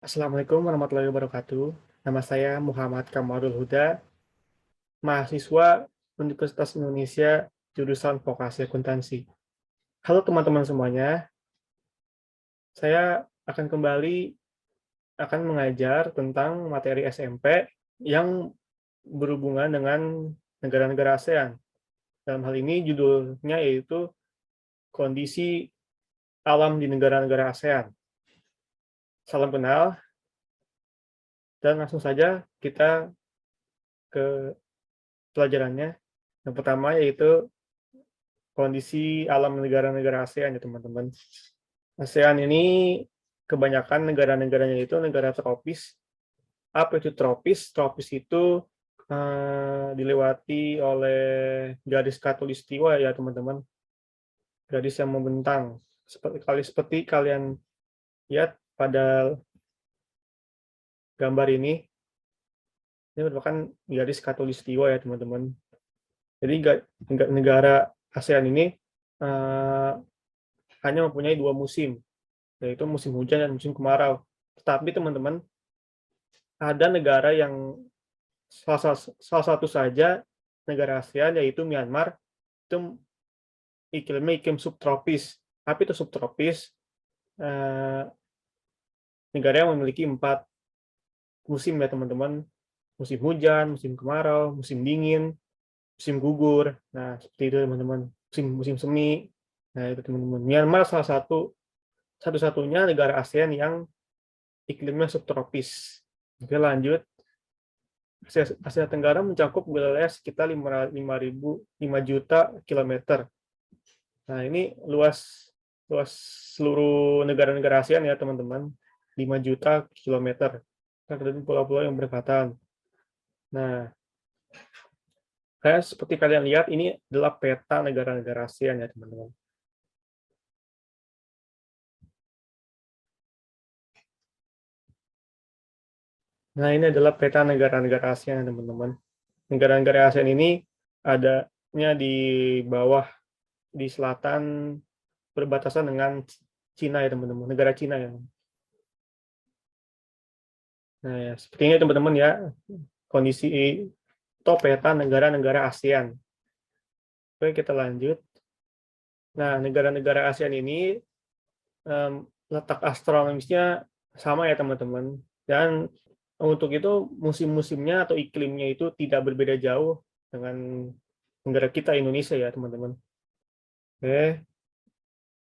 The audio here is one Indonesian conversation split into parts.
Assalamualaikum warahmatullahi wabarakatuh. Nama saya Muhammad Kamarul Huda, mahasiswa Universitas Indonesia, jurusan Vokasi Akuntansi. Halo teman-teman semuanya, saya akan mengajar tentang materi SMP yang berhubungan dengan negara-negara ASEAN. Dalam hal ini judulnya yaitu Kondisi Alam di Negara-negara ASEAN. Salam kenal, dan langsung saja kita ke pelajarannya. Yang pertama yaitu kondisi alam negara-negara ASEAN ya teman-teman. ASEAN ini kebanyakan negara-negaranya itu negara tropis. Apa itu tropis? Tropis itu dilewati oleh garis khatulistiwa ya teman-teman. Garis yang membentang. Seperti kalian lihat pada gambar ini merupakan garis khatulistiwa ya teman-teman. Jadi negara ASEAN ini hanya mempunyai 2 musim, yaitu musim hujan dan musim kemarau. Tetapi teman-teman, ada negara yang salah satu saja negara ASEAN, yaitu Myanmar, itu iklimnya iklim subtropis. Apa itu subtropis? Eee, negara yang memiliki 4 musim ya teman-teman, musim hujan, musim kemarau, musim dingin, musim gugur. Nah, seperti itu teman-teman, musim musim semi. Nah, itu teman-teman. Myanmar satu-satunya negara ASEAN yang iklimnya subtropis. Oke, lanjut. Asia Tenggara mencakup wilayah sekitar 5 juta kilometer. Nah, ini luas luas seluruh negara-negara ASEAN ya, teman-teman, 5 juta kilometer. Terdapat pulau-pulau yang berdekatan. Nah, kayak seperti kalian lihat, ini adalah peta negara-negara ASEAN ya, teman-teman. Nah, ini adalah peta negara-negara ASEAN, teman-teman. Negara-negara ASEAN ini adanya di bawah, di selatan, berbatasan dengan Cina ya, teman-teman, negara Cina ya. Nah, ya, seperti ini teman-teman ya, kondisi top peta negara-negara ASEAN. Oke, kita lanjut. Nah, negara-negara ASEAN ini letak astronomisnya sama ya teman-teman. Dan untuk itu musim-musimnya atau iklimnya itu tidak berbeda jauh dengan negara kita Indonesia ya teman-teman. Oke.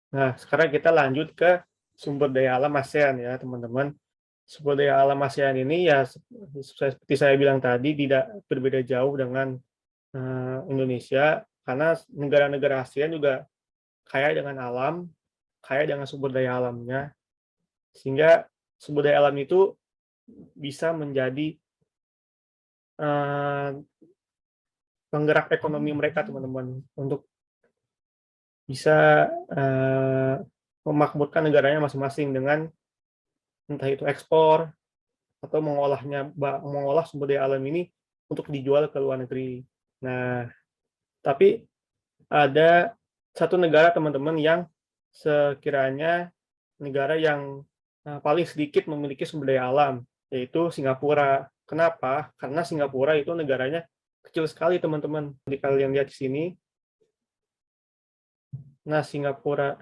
Nah, sekarang kita lanjut ke sumber daya alam ASEAN ya teman-teman. Sumber daya alam ASEAN ini ya seperti saya bilang tadi tidak berbeda jauh dengan Indonesia, karena negara-negara ASEAN juga kaya dengan alam, kaya dengan sumber daya alamnya, sehingga sumber daya alam itu bisa menjadi eee, penggerak ekonomi mereka teman-teman, untuk bisa memakmurkan negaranya masing-masing dengan entah itu ekspor atau mengolah sumber daya alam ini untuk dijual ke luar negeri. Nah, tapi ada satu negara teman-teman yang sekiranya negara yang paling sedikit memiliki sumber daya alam, yaitu Singapura. Kenapa? Karena Singapura itu negaranya kecil sekali teman-teman. Jadi kalian lihat di sini. Nah, Singapura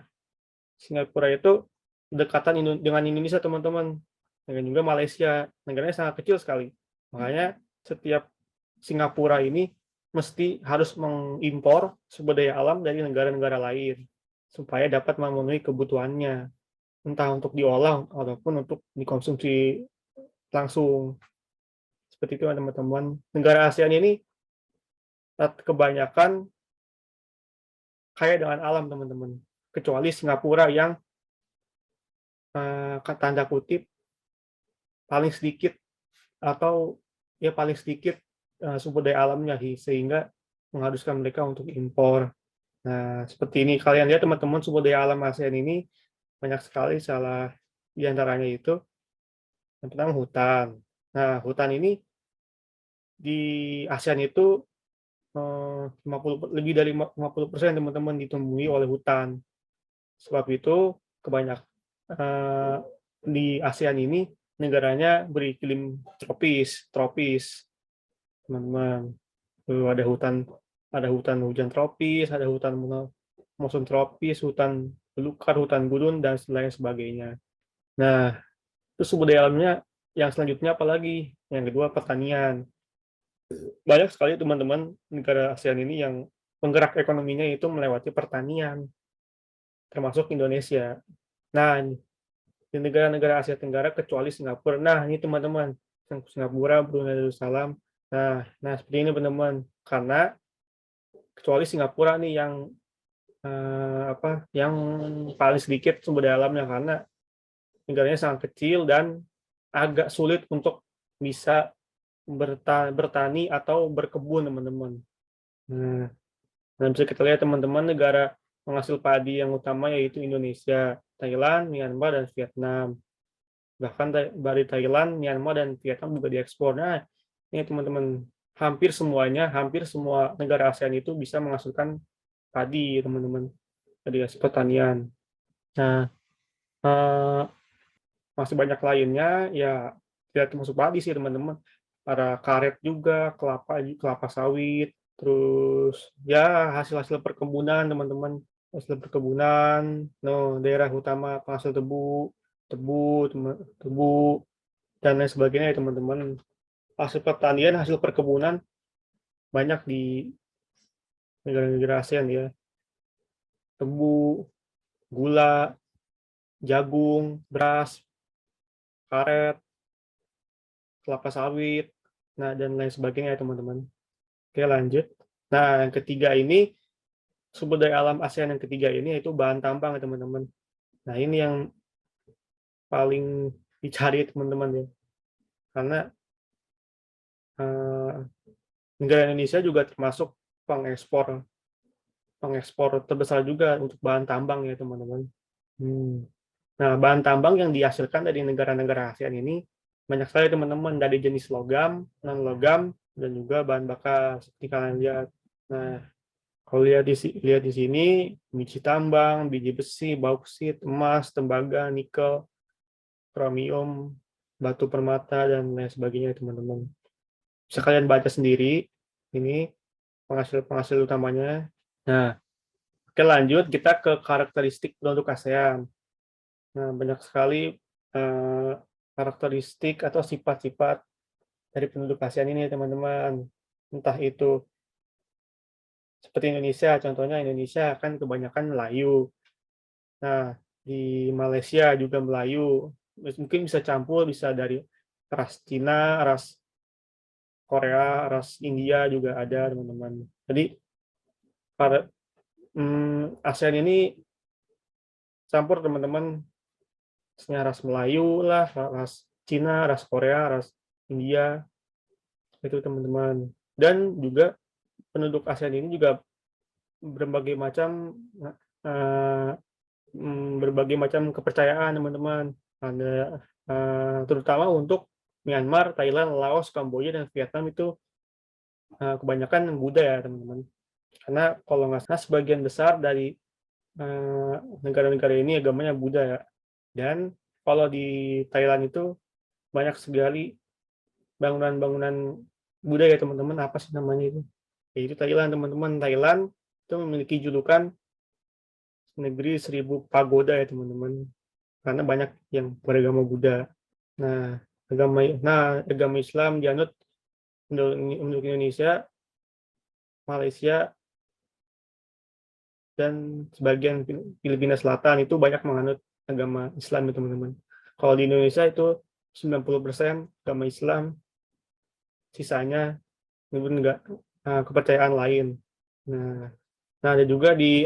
itu berdekatan dengan Indonesia teman-teman, dan juga Malaysia. Negaranya sangat kecil sekali. Makanya setiap Singapura ini mesti harus mengimpor sumber daya alam dari negara-negara lain supaya dapat memenuhi kebutuhannya, entah untuk diolah ataupun untuk dikonsumsi langsung. Seperti itu teman-teman. Negara ASEAN ini kebanyakan kaya dengan alam teman-teman. Kecuali Singapura yang tanda kutip paling sedikit, atau ya paling sedikit sumber daya alamnya sehingga mengharuskan mereka untuk impor. Nah, seperti ini kalian lihat teman-teman, sumber daya alam ASEAN ini banyak sekali, salah di antaranya itu yang pertama hutan. Nah, hutan ini di ASEAN itu 50, lebih dari 50% teman-teman ditumbuhi oleh hutan. Sebab itu di ASEAN ini negaranya beriklim tropis, teman-teman. Ada hutan hujan tropis, ada hutan musim tropis, hutan belukar, hutan gurun, dan lain sebagainya. Nah, terus sumber daya alamnya yang selanjutnya apalagi? Yang kedua, pertanian. Banyak sekali teman-teman negara ASEAN ini yang penggerak ekonominya itu melewati pertanian, termasuk Indonesia. Nah, di negara-negara Asia Tenggara kecuali Singapura. Nah, ini teman-teman, Singapura, Brunei Darussalam. Nah, seperti ini teman-teman. Karena kecuali Singapura nih yang yang paling sedikit sumber daya alamnya, karena negaranya sangat kecil dan agak sulit untuk bisa bertani atau berkebun, teman-teman. Nah, dan bisa kita lihat teman-teman, negara penghasil padi yang utama yaitu Indonesia, Thailand, Myanmar, dan Vietnam. Bahkan dari Thailand, Myanmar, dan Vietnam juga diekspor. Nah, ini teman-teman, hampir semua negara ASEAN itu bisa menghasilkan padi, teman-teman, dari hasil pertanian. Nah, eh, masih banyak lainnya, ya tidak termasuk padi sih, teman-teman. Ada karet juga, kelapa sawit, terus ya hasil-hasil perkebunan, teman-teman. Hasil perkebunan, no, daerah utama penghasil tebu, tebu, dan lain sebagainya ya, teman-teman. Hasil pertanian, hasil perkebunan banyak di negara-negara ASEAN ya. Tebu, gula, jagung, beras, karet, kelapa sawit, nah dan lain sebagainya ya, teman-teman. Oke, lanjut. Nah, yang ketiga ini, sumber daya alam ASEAN yang ketiga ini yaitu bahan tambang ya, teman-teman. Nah, ini yang paling dicari teman-teman ya. Karena eh, negara Indonesia juga termasuk pengekspor pengekspor terbesar juga untuk bahan tambang ya, teman-teman. Hmm. Nah, bahan tambang yang dihasilkan dari negara-negara ASEAN ini banyak sekali, teman-teman, dari jenis logam, non-logam, dan juga bahan bakar seperti kalian lihat. Nah, kalau lihat di sini, biji tambang, biji besi, bauksit, emas, tembaga, nikel, kromium, batu permata, dan lain sebagainya, teman-teman. Bisa kalian baca sendiri, ini penghasil-penghasil utamanya. Nah, oke, lanjut kita ke karakteristik penduduk ASEAN. Nah, banyak sekali karakteristik atau sifat-sifat dari penduduk ASEAN ini, teman-teman. Entah itu seperti Indonesia, contohnya Indonesia kan kebanyakan Melayu. Nah, di Malaysia juga Melayu. Mungkin bisa campur, bisa dari ras Cina, ras Korea, ras India juga ada, teman-teman. Jadi, para ASEAN ini campur, teman-teman. Ras Melayu lah, ras Cina, ras Korea, ras India, itu, teman-teman. Dan juga penduduk ASEAN ini juga berbagai macam eh, berbagai macam kepercayaan, teman-teman. Ada terutama untuk Myanmar, Thailand, Laos, Kamboja, dan Vietnam itu kebanyakan Buddha ya, teman-teman. Karena kalau nggak salah sebagian besar dari negara-negara ini agamanya Buddha ya. Dan kalau di Thailand itu banyak sekali bangunan-bangunan Buddha ya, teman-teman. Apa sih namanya itu? Yaitu Thailand, teman-teman. Thailand itu memiliki julukan negeri 1000 pagoda ya, teman-teman. Karena banyak yang beragama Buddha. Nah, agama Islam dianut untuk Indonesia, Malaysia, dan sebagian Filipina Selatan itu banyak menganut agama Islam ya, teman-teman. Kalau di Indonesia itu 90% agama Islam, sisanya kepercayaan lain. Nah, ada juga di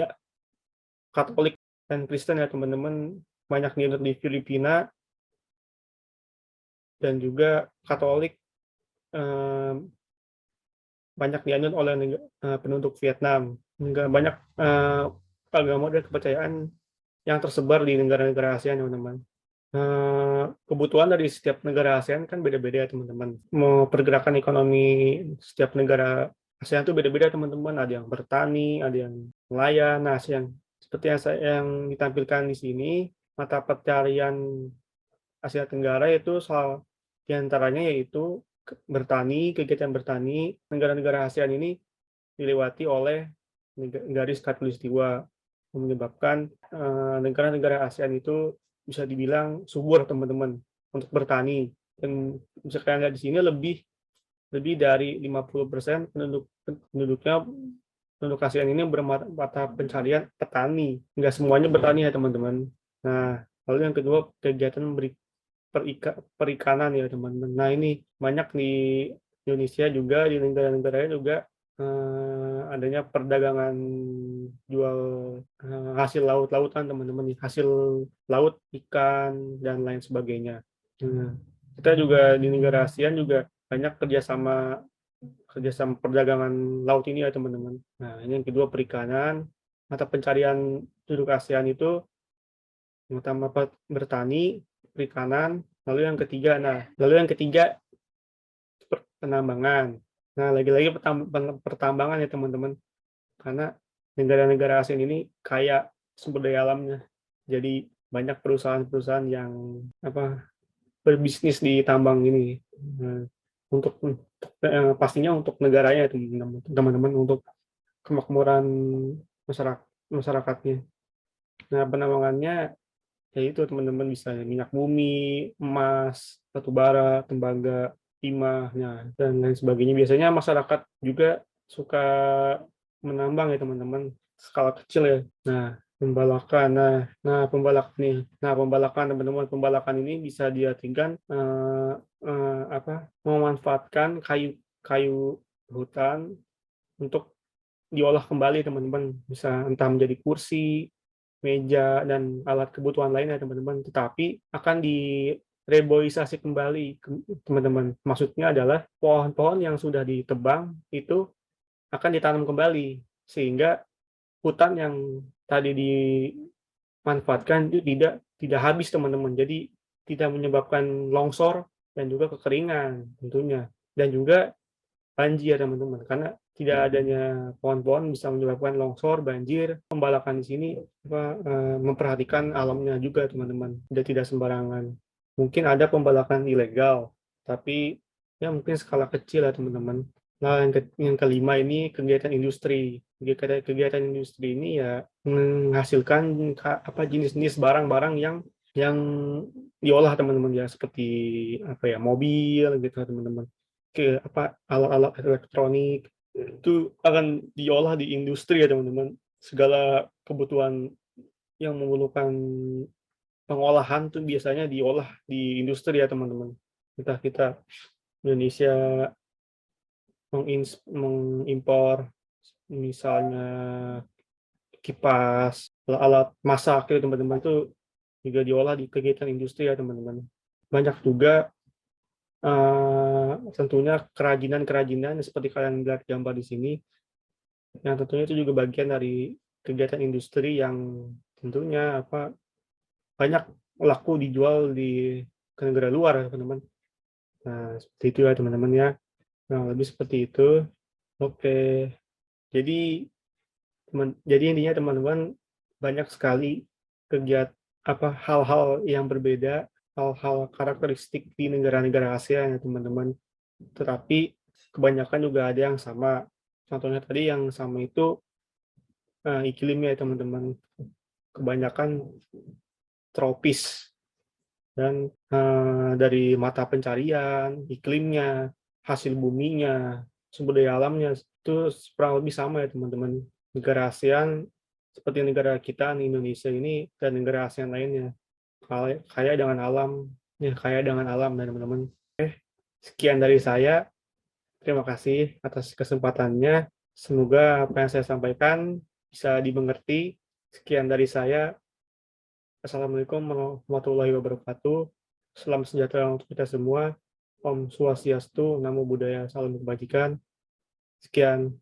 Katolik dan Kristen ya, teman-teman, banyak dianut di Filipina, dan juga Katolik eh, banyak dianut oleh penduduk Vietnam. Banyak agama dan kepercayaan yang tersebar di negara-negara ASEAN, teman-teman. Kebutuhan dari setiap negara ASEAN kan beda-beda, teman-teman. Mau pergerakan ekonomi setiap negara ASEAN itu beda-beda, teman-teman. Ada yang bertani, ada yang nelayan. Nah, yang seperti yang ditampilkan di sini, mata pencarian Asia Tenggara itu salah di antaranya yaitu bertani, kegiatan bertani. Negara-negara ASEAN ini dilewati oleh garis khatulistiwa yang menyebabkan negara-negara ASEAN itu bisa dibilang subur teman-teman untuk bertani. Dan bisa kalian lihat di sini lebih dari 50% penduduknya penduduk ASEAN ini bermata pencarian petani. Enggak semuanya bertani ya teman-teman. Nah, lalu yang kedua kegiatan perikanan ya teman-teman. Nah ini banyak di Indonesia juga, di negara-negaranya juga adanya perdagangan jual hasil laut-lautan teman-teman, hasil laut, ikan dan lain sebagainya. Kita juga di negara ASEAN juga banyak kerjasama perdagangan laut ini ya teman-teman. Nah ini yang kedua perikanan, mata pencarian penduduk ASEAN itu yang pertama bertani, perikanan, lalu yang ketiga penambangan. Nah, lagi-lagi pertambangan ya teman-teman, karena negara-negara ASEAN ini kaya sumber daya alamnya. Jadi banyak perusahaan-perusahaan yang berbisnis di tambang ini. Nah, pastinya untuk negaranya teman-teman, untuk kemakmuran masyarakatnya. Nah, penambangannya yaitu teman-teman bisa minyak bumi, emas, batu bara, tembaga, timah, dan lain sebagainya. Biasanya masyarakat juga suka menambang ya teman-teman, skala kecil ya. Nah, pembalakan. Pembalakan teman-teman, pembalakan ini bisa diartikan memanfaatkan kayu hutan untuk diolah kembali teman-teman, bisa entah menjadi kursi, meja, dan alat kebutuhan lainnya teman-teman, tetapi akan direboisasi kembali teman-teman. Maksudnya adalah pohon-pohon yang sudah ditebang itu akan ditanam kembali, sehingga hutan yang tadi dimanfaatkan itu tidak habis teman-teman. Jadi tidak menyebabkan longsor dan juga kekeringan tentunya, dan juga banjir teman-teman, karena tidak adanya pohon-pohon bisa menyebabkan longsor, banjir. Pembalakan di sini memperhatikan alamnya juga teman-teman, tidak sembarangan. Mungkin ada pembalakan ilegal, tapi ya mungkin skala kecil ya teman-teman. Nah, yang kelima ini kegiatan industri. Kegiatan industri ini ya menghasilkan jenis-jenis barang-barang yang diolah teman-teman, ya seperti mobil gitu teman-teman, alat-alat elektronik itu akan diolah di industri ya teman-teman. Segala kebutuhan yang memerlukan pengolahan tuh biasanya diolah di industri ya teman-teman. Entah kita Indonesia mengimpor misalnya kipas, alat masak itu teman-teman, itu juga diolah di kegiatan industri ya teman-teman. Banyak juga tentunya kerajinan-kerajinan seperti kalian lihat gambar di sini, yang tentunya itu juga bagian dari kegiatan industri yang tentunya banyak laku dijual ke negara luar ya teman-teman. Nah seperti itu ya teman-teman ya. Nah lebih seperti itu. Oke, jadi intinya teman-teman, banyak sekali kegiatan hal-hal yang berbeda, hal-hal karakteristik di negara-negara ASEAN ya teman-teman. Tetapi kebanyakan juga ada yang sama. Contohnya tadi yang sama itu iklimnya ya teman-teman. Kebanyakan tropis, dan dari mata pencarian, iklimnya, hasil buminya, sumber daya alamnya itu kurang lebih sama ya teman-teman. Negara ASEAN seperti negara kita di Indonesia ini dan negara ASEAN lainnya kaya dengan alam, kaya dengan alam dan teman-teman. Sekian dari saya. Terima kasih atas kesempatannya. Semoga apa yang saya sampaikan bisa dimengerti. Sekian dari saya. Assalamualaikum warahmatullahi wabarakatuh. Salam sejahtera untuk kita semua. Om Swastiastu, Namo Buddhaya, salam kebajikan. Sekian.